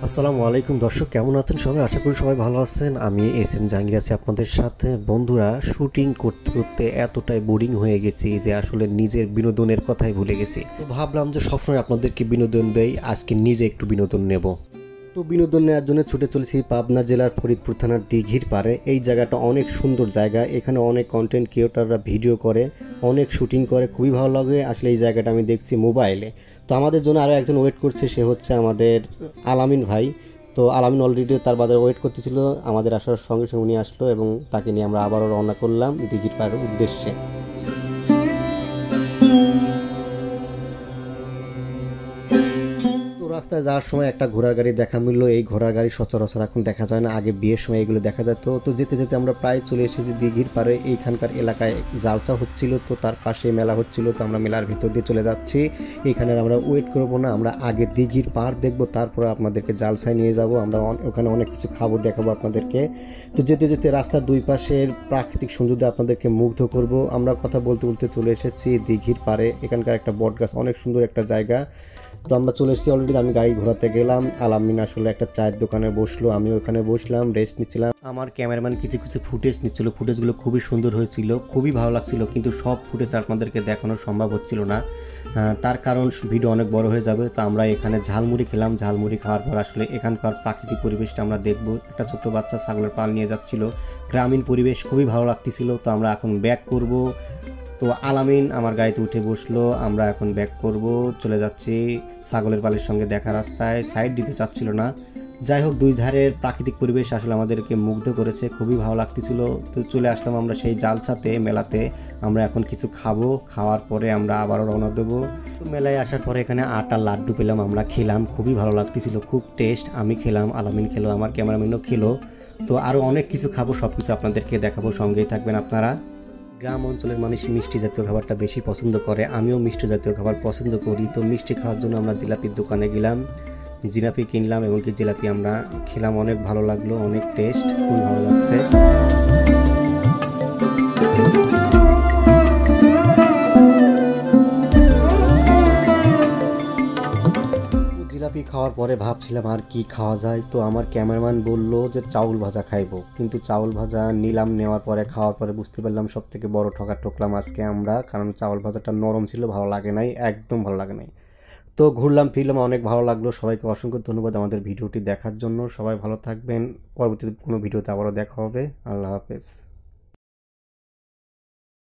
আসসালামু আলাইকুম দর্শক, কেমন আছেন সবাই? আশা করি সবাই ভালো আছেন। আমি এস এম জাহাঙ্গীর আছি আপনাদের সাথে। বন্ধুরা, শুটিং করতে করতে এতটাই বোরিং হয়ে গেছি যে আসলে নিজের বিনোদনের কথাই ভুলে গেছি। তো ভাবলাম যে সবসময় আপনাদেরকে বিনোদন দেই, আজকে নিজে একটু বিনোদন নেব। তো বিনোদন নেওয়ার জন্য ছুটে চলেছি পাবনা জেলার ফরিদপুর থানার দিঘির পাড়ে। এই জায়গাটা অনেক সুন্দর জায়গা, এখানে অনেক কন্টেন্ট ক্রিয়েটররা ভিডিও করে, অনেক শুটিং করে, খুবই ভালো লাগে আসলে এই জায়গাটা আমি দেখছি মোবাইলে। তো আমাদের জন্য আরও একজন ওয়েট করছে, সে হচ্ছে আমাদের আলামিন ভাই। তো আলামিন অলরেডি তার বাজারে ওয়েট করতেছিল, আমাদের আসার সঙ্গে সঙ্গে উনি আসলো এবং তাকে নিয়ে আমরা আবারও রওনা করলাম দিঘির পাড়ের উদ্দেশ্যে। তো রাস্তায় যাওয়ার সময় একটা ঘোড়ার গাড়ি দেখা মিললো। এই ঘোড়ার গাড়ি সচরাচর এখন দেখা যায় না, আগে বিয়ের সময় এগুলো দেখা যেত। তো যেতে যেতে আমরা প্রায় চলে এসেছি দিঘির পাড়ে। এইখানকার এলাকায় জালসা হচ্ছিল, তো তার পাশে মেলা হচ্ছিল, তো আমরা মেলার ভিতর দিয়ে চলে যাচ্ছি। এখানে আমরা ওয়েট করবো না, আমরা আগে দিঘির পাড় দেখবো, তারপরে আপনাদেরকে জালসায় নিয়ে যাব। আমরা ওখানে অনেক কিছু খাবো, দেখাবো আপনাদেরকে। তো যেতে যেতে রাস্তার দুই পাশের প্রাকৃতিক সৌন্দর্য আপনাদেরকে মুগ্ধ করব। আমরা কথা বলতে বলতে চলে এসেছি দিঘির পাড়ে। এখানকার একটা বট গাছ, অনেক সুন্দর একটা জায়গা। তো আমরা চলে এসেছি অলরেডি। আমি গাড়ি ঘোরাতে গেলাম, আলামিন আসলে একটা চায়ের দোকানে বসলো, আমি ওখানে বসলাম, রেস্ট নিচ্ছিলাম। আমার ক্যামেরাম্যান কিছু কিছু ফুটেজ নিচ্ছিল, ফুটেজগুলো খুবই সুন্দর হয়েছিল, খুবই ভালো লাগছিল, কিন্তু সব ফুটেজ আপনাদেরকে দেখানো সম্ভব হচ্ছিল না। তার কারণ ভিডিও অনেক বড় হয়ে যাবে। তো আমরা এখানে ঝালমুড়ি খেলাম, ঝালমুড়ি খাওয়ার পর আসলে এখানকার প্রাকৃতিক পরিবেশটা আমরা দেখব। একটা ছোট্ট বাচ্চা ছাগলের পাল নিয়ে যাচ্ছিল, গ্রামীণ পরিবেশ খুবই ভালো লাগতেছিল। তো আমরা এখন ব্যাক করব। তো আলামিন আমার গাড়িতে উঠে বসলো, আমরা এখন ব্যাক করব, চলে যাচ্ছি ছাগলের পালের সঙ্গে দেখা রাস্তায়। সাইড দিতে চাচ্ছিল না। যাই হোক, দুই ধারের প্রাকৃতিক পরিবেশ আসলে আমাদেরকে মুগ্ধ করেছে, খুবই ভালো লাগতেছিল। তো চলে আসলাম আমরা সেই জালসাতে, মেলাতে। আমরা এখন কিছু খাবো, খাওয়ার পরে আমরা আবারও রওনা দেবো। তো মেলায় আসার পরে এখানে আটার লাড্ডু পেলাম, আমরা খেলাম, খুবই ভালো লাগতেছিল, খুব টেস্ট। আমি খেলাম, আলামিন খেলো, আমার ক্যামেরাম্যানও খেলো। তো আরও অনেক কিছু খাবো, সব কিছু আপনাদেরকে দেখাবো, সঙ্গেই থাকবেন আপনারা। গ্রাম অঞ্চলের মানুষ মিষ্টি জাতীয় খাবারটা বেশি পছন্দ করে, আমিও মিষ্টি জাতীয় খাবার পছন্দ করি। তো মিষ্টি খাওয়ার জন্য আমরা জিলাপির দোকানে গেলাম, জিলাপি কিনলাম, এমনকি জিলাপি আমরা খেলাম, অনেক ভালো লাগলো, অনেক টেস্ট, খুব ভালো লাগছে। জিলাপি খাওয়ার পরে ভাবছিলাম আর কি খাওয়া যায়। তো আমার ক্যামেরাম্যান বলল যে চাউল ভাজা খাইবো, কিন্তু চাউল ভাজা নিলাম, নেওয়ার পরে খাওয়ার পরে বুঝতে পারলাম সব থেকে বড় ঠকা ঠকলাম আজকে আমরা, কারণ চাউল ভাজাটা নরম ছিল, ভালো লাগে নাই, একদম ভালো লাগে নাই। তো ঘুরলাম ফিরলাম, অনেক ভালো লাগলো। সবাইকে অসংখ্য ধন্যবাদ আমাদের ভিডিওটি দেখার জন্য। সবাই ভালো থাকবেন, পরবর্তীতে কোনো ভিডিওতে আবারও দেখা হবে। আল্লাহ হাফেজ।